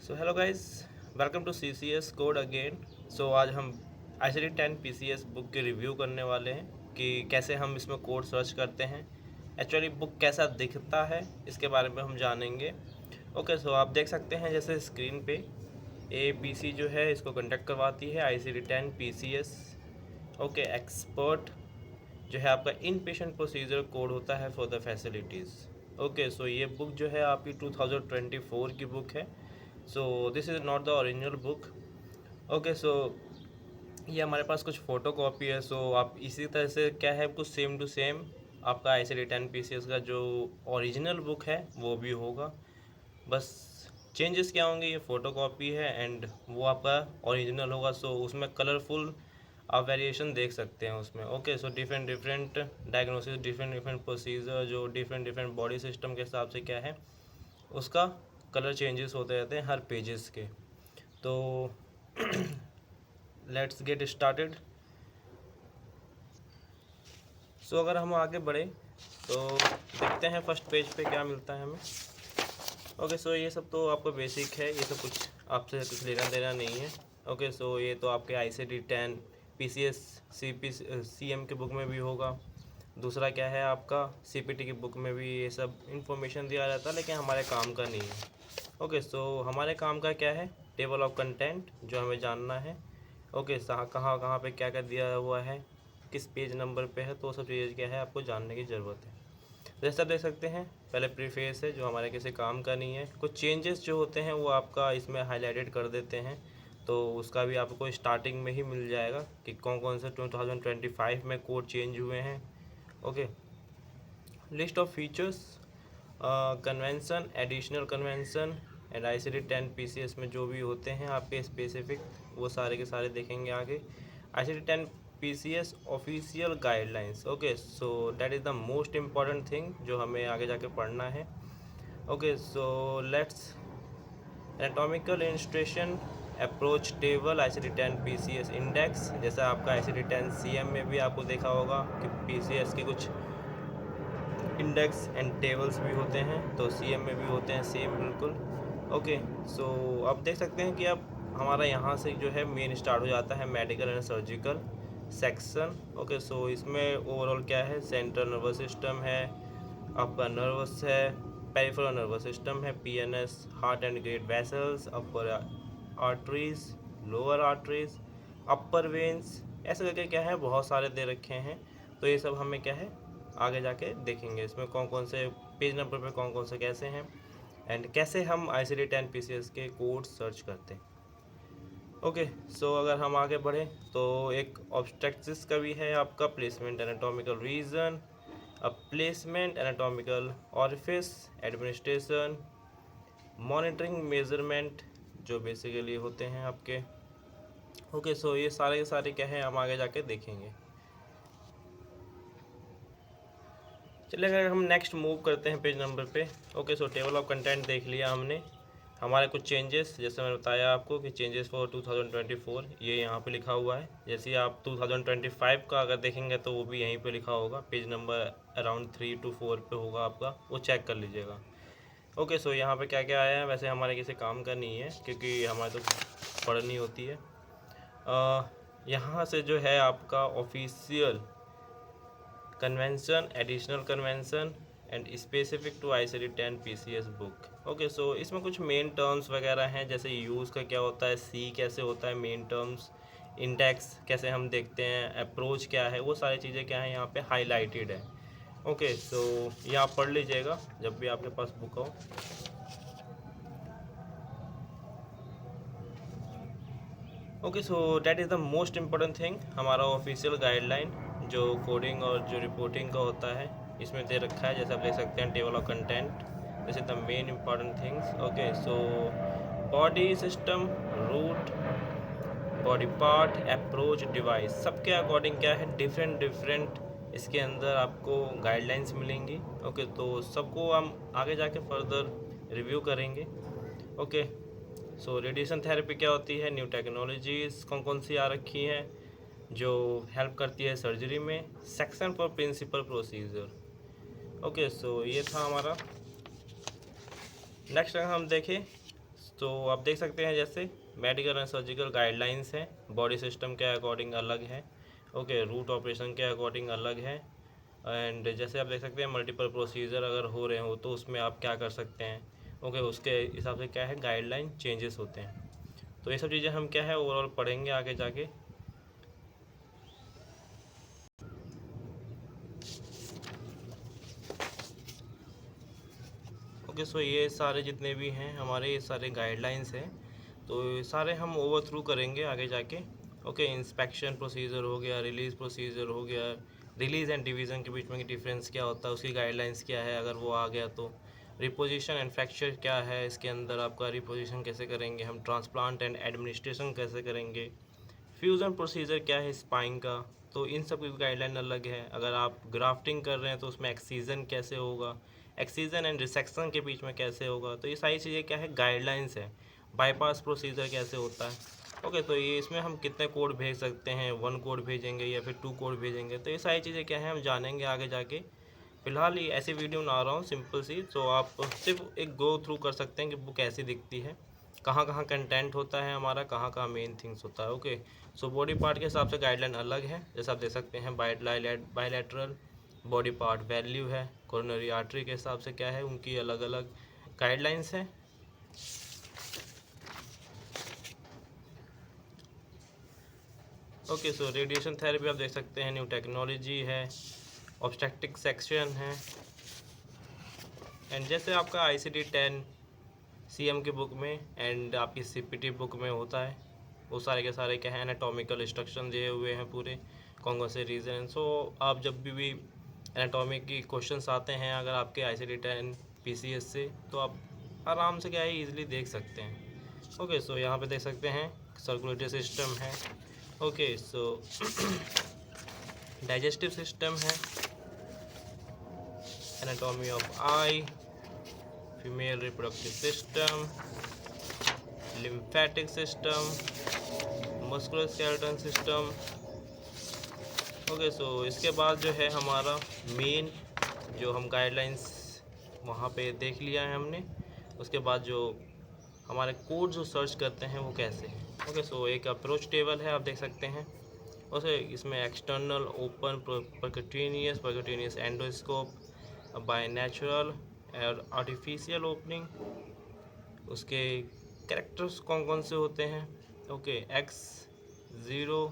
So hello guys, welcome to CCS code again. So आज हम ICD-10 PCS book के review करने वाले हैं कि कैसे हम इसमें कोड सर्च करते हैं, एक्चुअली बुक कैसा दिखता है इसके बारे में हम जानेंगे। ओके, सो आप देख सकते हैं जैसे स्क्रीन पे APC जो है इसको कंडक्ट करवाती है ICD-10 PCS। ओके, एक्सपर्ट जो है आपका इन पेशेंट प्रोसीजर कोड होता है for the facilities. Okay, so ये बुक जो है आपकी 2024 की बुक है। So this is not the original book. Okay, so ये हमारे पास कुछ फ़ोटो कॉपी है। सो आप इसी तरह से क्या है कुछ सेम टू सेम आपका ICD-10 PCS का जो ओरिजिनल बुक है वो भी होगा। बस चेंजेस क्या होंगे, ये फ़ोटो कॉपी है एंड वो आपका ओरिजिनल होगा। सो उसमें कलरफुल आप वेरिएशन देख सकते हैं उसमें। Okay, so different different diagnosis, different different procedure, जो डिफरेंट डिफरेंट बॉडी सिस्टम के हिसाब से क्या है उसका कलर चेंजेस होते रहते हैं हर पेजेस के। तो लेट्स गेट स्टार्टेड। सो अगर हम आगे बढ़े तो देखते हैं फर्स्ट पेज पे क्या मिलता है हमें। ओके, सो ये सब तो आपको बेसिक है, ये सब कुछ आपसे कुछ लेना देना नहीं है। ओके, सो ये तो आपके ICD-10 PCS CM के बुक में भी होगा। दूसरा क्या है आपका CPT की बुक में भी ये सब इंफॉर्मेशन दिया जाता है, लेकिन हमारे काम का नहीं है। ओके, सो हमारे काम का क्या है, टेबल ऑफ कंटेंट जो हमें जानना है। ओके, कहाँ कहाँ पे क्या क्या दिया हुआ है, किस पेज नंबर पे है, तो सब चीज़ें क्या है आपको जानने की ज़रूरत है। जैसा देख सकते हैं पहले प्रीफेस है जो हमारे किसी काम का नहीं है। कुछ चेंजेस जो होते हैं वो आपका इसमें हाईलाइटेड कर देते हैं, तो उसका भी आपको स्टार्टिंग में ही मिल जाएगा कि कौन कौन से 2025 में कोड चेंज हुए हैं। Okay, list of features, convention, additional convention and ICD-10 PCS में जो भी होते हैं आपके स्पेसिफिक, वो सारे के सारे देखेंगे आगे। ICD-10 PCS official guidelines. Okay, so that is the most important thing जो हमें आगे जाके पढ़ना है। Okay, so let's anatomical illustration, approach table, ICD-10 PCS index. जैसा आपका ICD-10 CM में भी आपको देखा होगा कि PCS की कुछ इंडेक्स एंड टेबल्स भी होते हैं, तो CM में भी होते हैं सेम बिल्कुल। ओके, सो आप देख सकते हैं कि अब हमारा यहाँ से जो है मेन स्टार्ट हो जाता है medical and surgical section. Okay, so इसमें ओवरऑल क्या है, सेंट्रल नर्वस सिस्टम है, आपका नर्वस है, पेरिफेरल नर्वस सिस्टम है, PNS, heart and great vessels, upper arteries, lower arteries, upper veins, ऐसे करके क्या है बहुत सारे दे रखे हैं। तो ये सब हमें क्या है आगे जाके देखेंगे इसमें कौन कौन से पेज नंबर पे कौन कौन से कैसे हैं एंड कैसे हम ICD-10 PCS के कोड सर्च करते हैं। ओके, सो अगर हम आगे बढ़ें तो एक ऑब्स्ट्रक्टिस का भी है आपका, प्लेसमेंट एनाटॉमिकल रीजन, अब placement anatomical orifice, administration, monitoring, measurement, जो बेसिकली होते हैं आपके। ओके, सो ये सारे के सारे क्या है हम आगे जाके देखेंगे। चलिए अगर हम नेक्स्ट मूव करते हैं पेज नंबर पे। Okay, so table of content देख लिया हमने। हमारे कुछ चेंजेस, जैसे मैंने बताया आपको कि चेंजेस फॉर 2024 ये यहाँ पे लिखा हुआ है। जैसे आप 2025 का अगर देखेंगे तो वो भी यहीं पे लिखा होगा, पेज नंबर अराउंड 3 to 4 पे होगा आपका, वो चेक कर लीजिएगा। ओके, सो यहाँ पे क्या क्या आया है, वैसे हमारे किसी काम का नहीं है क्योंकि हमारे तो पढ़नी होती है। यहाँ से जो है आपका official convention, additional convention and specific to ICD-10 PCS book. Okay, so इसमें कुछ मेन टर्म्स वगैरह हैं, जैसे यूज़ का क्या होता है, सी कैसे होता है मेन टर्म्स, इंडेक्स कैसे हम देखते हैं, अप्रोच क्या है, वो सारी चीज़ें क्या है यहाँ पे हाईलाइटेड है। ओके, सो ये आप पढ़ लीजिएगा जब भी आपके पास बुक हो। Okay, so that is the most important thing, हमारा ऑफिशियल गाइडलाइन जो कोडिंग और जो रिपोर्टिंग का होता है इसमें दे रखा है। जैसे आप देख सकते हैं table of content, this is the main important things. Okay, so body system, root, body part, approach, device, सबके अकॉर्डिंग क्या है डिफरेंट डिफरेंट इसके अंदर आपको गाइडलाइंस मिलेंगी। ओके, तो सबको हम आगे जाके फर्दर रिव्यू करेंगे। ओके, सो रेडिएशन थेरेपी क्या होती है, न्यू टेक्नोलॉजीज़ कौन कौन सी आ रखी हैं जो हेल्प करती है सर्जरी में, section for principal procedure. Okay, so ये था हमारा। नेक्स्ट अगर हम देखें तो आप देख सकते हैं जैसे मेडिकल एंड सर्जिकल गाइडलाइंस है, बॉडी सिस्टम के अकॉर्डिंग अलग है, ओके, रूट ऑपरेशन के अकॉर्डिंग अलग है। एंड जैसे आप देख सकते हैं मल्टीपल प्रोसीजर अगर हो रहे हो तो उसमें आप क्या कर सकते हैं, ओके, उसके हिसाब से क्या है गाइडलाइन चेंजेस होते हैं। तो ये सब चीज़ें हम क्या है ओवरऑल पढ़ेंगे आगे जाके। ओके, सो ये सारे जितने भी हैं हमारे ये सारे गाइडलाइंस हैं, तो ये सारे हम ओवर थ्रू करेंगे आगे जाके। ओके, इंस्पेक्शन प्रोसीजर हो गया, रिलीज़ प्रोसीजर हो गया, रिलीज़ एंड डिवीज़न के बीच में डिफरेंस क्या होता है, उसकी गाइडलाइंस क्या है अगर वो आ गया तो, रिपोजिशन एंड फ्रैक्चर क्या है, इसके अंदर आपका रिपोजिशन कैसे करेंगे हम, ट्रांसप्लांट एंड एडमिनिस्ट्रेशन कैसे करेंगे, फ्यूज़न प्रोसीजर क्या है स्पाइन का, तो इन सब की गाइडलाइन अलग है। अगर आप ग्राफ्टिंग कर रहे हैं तो उसमें एक्सीजन कैसे होगा, एक्सीजन एंड रिसेक्शन के बीच में कैसे होगा, तो ये सारी चीज़ें क्या है गाइडलाइंस है। बाईपास प्रोसीजर कैसे होता है, ओके, तो ये इसमें हम कितने कोड भेज सकते हैं, 1 कोड भेजेंगे या फिर 2 कोड भेजेंगे, तो ये सारी चीज़ें क्या है हम जानेंगे आगे जाके। फिलहाल ये ऐसी वीडियो बना रहा हूँ सिंपल सी, तो आप सिर्फ एक गो थ्रू कर सकते हैं कि बुक कैसी दिखती है, कहाँ कहाँ कंटेंट होता है हमारा, कहाँ कहाँ मेन थिंग्स होता है। ओके, सो बॉडी पार्ट के हिसाब से गाइडलाइन अलग है, जैसे आप देख सकते हैं बायलैटरल बॉडी पार्ट वैल्यू है, कोरोनरी आर्टरी के हिसाब से क्या है उनकी अलग अलग गाइडलाइंस हैं। ओके, सो रेडिएशन थेरेपी आप देख सकते हैं, न्यू टेक्नोलॉजी है, ऑब्स्टेट्रिक सेक्शन है, एंड जैसे आपका ICD-10 CM की बुक में एंड आपकी CPT बुक में होता है, वो सारे के सारे क्या है एनाटॉमिकल इंस्ट्रक्शन दिए हुए हैं पूरे, कौन कौन से रीज़न। सो आप जब भी एनाटॉमी की क्वेश्चंस आते हैं अगर आपके ICD-10 PCS से, तो आप आराम से क्या है ईजिली देख सकते हैं। ओके, सो यहाँ पे देख सकते हैं सर्कुलेटरी सिस्टम है, ओके, सो डाइजेस्टिव सिस्टम है, anatomy of eye, female reproductive system, lymphatic system, musculoskeleton system. Okay, so इसके बाद जो है हमारा मेन जो हम गाइडलाइंस वहाँ पे देख लिया है हमने, उसके बाद जो हमारे कोड जो सर्च करते हैं वो कैसे हैं। ओके, सो एक अप्रोच टेबल है आप देख सकते हैं, उसे इसमें external open percutaneous endoscope, by natural और आर्टिफिशियल ओपनिंग, उसके कैरेक्टर्स कौन कौन से होते हैं, okay, X 0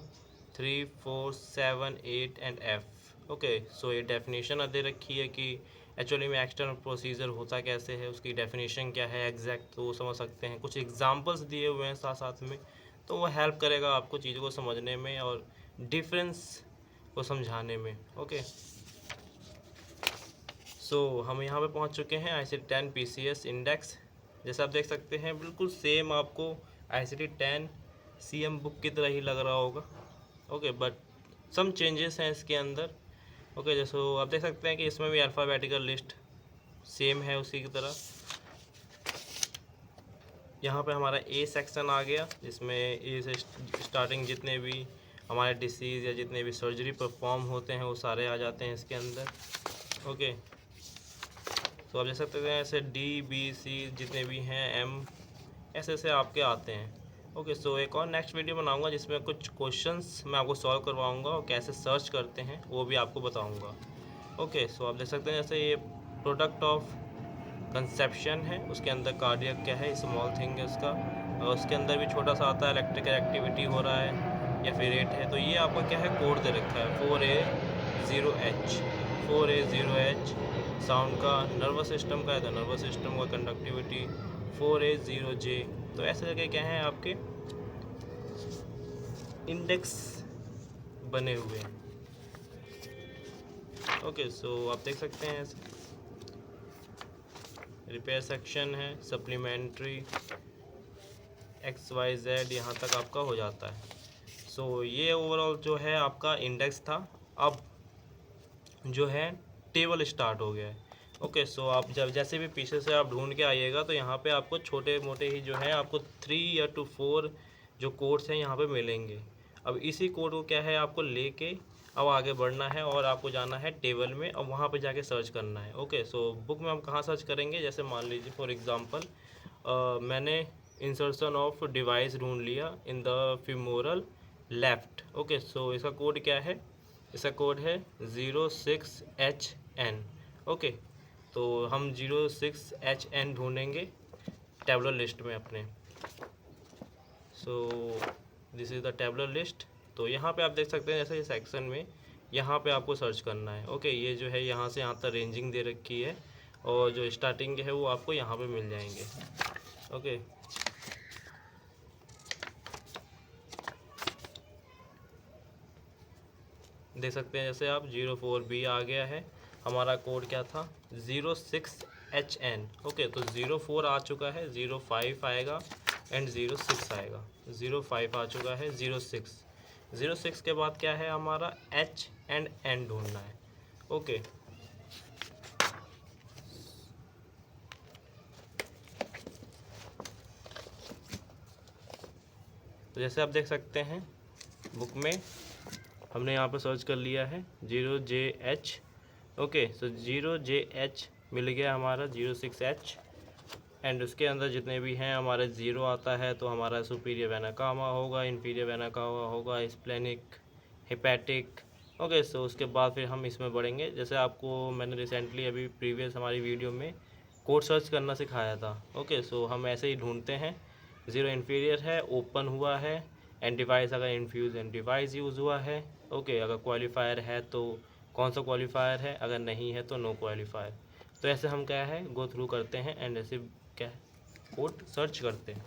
3 4 7 8 and F। Okay, so ये डेफिनेशन दे रखी है कि एक्चुअली में एक्सटर्नल प्रोसीजर होता कैसे है, उसकी डेफिनेशन क्या है एग्जैक्ट, तो वो समझ सकते हैं। कुछ एग्जांपल्स दिए हुए हैं साथ साथ में, तो वो हेल्प करेगा आपको चीज़ों को समझने में और डिफरेंस को समझाने में। ओके, सो हम यहाँ पे पहुँच चुके हैं ICD-10 PCS इंडेक्स। जैसे आप देख सकते हैं बिल्कुल सेम आपको ICD-10 CM बुक की तरह ही लग रहा होगा, ओके, बट सम चेंजेस हैं इसके अंदर। ओके, जैसे आप देख सकते हैं कि इसमें भी अल्फ़ाबेटिकल लिस्ट सेम है उसी की तरह। यहाँ पे हमारा A सेक्शन आ गया, जिसमें A से स्टार्टिंग जितने भी हमारे डिसीज़ या जितने भी सर्जरी परफॉर्म होते हैं वो सारे आ जाते हैं इसके अंदर। ओके, तो आप देख सकते हैं ऐसे D B C जितने भी हैं M ऐसे ऐसे आपके आते हैं। ओके, सो एक और नेक्स्ट वीडियो बनाऊंगा जिसमें कुछ क्वेश्चंस मैं आपको सॉल्व करवाऊंगा और कैसे सर्च करते हैं वो भी आपको बताऊंगा। ओके, सो आप देख सकते हैं जैसे ये प्रोडक्ट ऑफ कंसेप्शन है, उसके अंदर कार्डियक क्या है स्मॉल थिंग है उसका, और उसके अंदर भी छोटा सा आता है इलेक्ट्रिकल एक्टिविटी हो रहा है या फिर रेट है, तो ये आपका क्या है कोड दे रखा है 4A0H 4A0H। साउंड का नर्वस सिस्टम का है तो नर्वस सिस्टम का कंडक्टिविटी 4A0J। तो ऐसे करके क्या है आपके इंडेक्स बने हुए हैं। ओके, सो आप देख सकते हैं ऐसे रिपेयर सेक्शन है, सप्लीमेंट्री XYZ यहाँ तक आपका हो जाता है। सो ये ओवरऑल जो है आपका इंडेक्स था। अब जो है टेबल स्टार्ट हो गया है। ओके, सो आप जब जैसे भी पीछे से आप ढूंढ के आइएगा तो यहाँ पे आपको छोटे मोटे ही जो है आपको 3 या 4 जो कोड्स हैं यहाँ पे मिलेंगे। अब इसी कोड को क्या है आपको लेके अब आगे बढ़ना है और आपको जाना है टेबल में और वहाँ पे जाके सर्च करना है। ओके, सो बुक में हम कहाँ सर्च करेंगे, जैसे मान लीजिए फॉर एग्ज़ाम्पल मैंने इंसर्शन ऑफ डिवाइस ढूंढ लिया in the femoral left. Okay, so इसका कोड क्या है? इसका कोड है 06HN। ओके, तो हम 06HN ढूंढेंगे टेबलर लिस्ट में अपने। सो this is the tabular list. तो यहाँ पे आप देख सकते हैं जैसे इस सेक्शन में यहाँ पे आपको सर्च करना है। ओके, ये जो है यहाँ से यहाँ तक रेंजिंग दे रखी है और जो स्टार्टिंग है वो आपको यहाँ पे मिल जाएंगे। ओके, देख सकते हैं जैसे आप 04B आ गया है। हमारा कोड क्या था? 06HN। ओके, तो 04 आ चुका है, 05 आएगा एंड 06 आएगा। 05 आ चुका है, 06 के बाद क्या है हमारा? H एंड N ढूंढना है। ओके, तो जैसे आप देख सकते हैं बुक में हमने यहाँ पर सर्च कर लिया है 0JH। ओके, सो 0JH मिल गया हमारा 06H एंड उसके अंदर जितने भी हैं हमारे 0 आता है तो हमारा सुपीरियर वेना कावा होगा, इन्फीरियर वेना कावा होगा, स्प्लेनिक, हेपेटिक। ओके, सो उसके बाद फिर हम इसमें बढ़ेंगे। जैसे आपको मैंने रिसेंटली अभी प्रीवियस हमारी वीडियो में कोड सर्च करना सिखाया था। ओके, सो हम ऐसे ही ढूंढते हैं। 0 इन्फीरियर है, ओपन हुआ है, एंड डिवाइस अगर इन्फ्यूज एंड डिवाइस यूज़ हुआ है। ओके, अगर क्वालिफायर है तो कौन सा क्वालिफायर है, अगर नहीं है तो नो क्वालिफायर। तो ऐसे हम क्या है गो थ्रू करते हैं एंड ऐसे क्या है कोड सर्च करते हैं।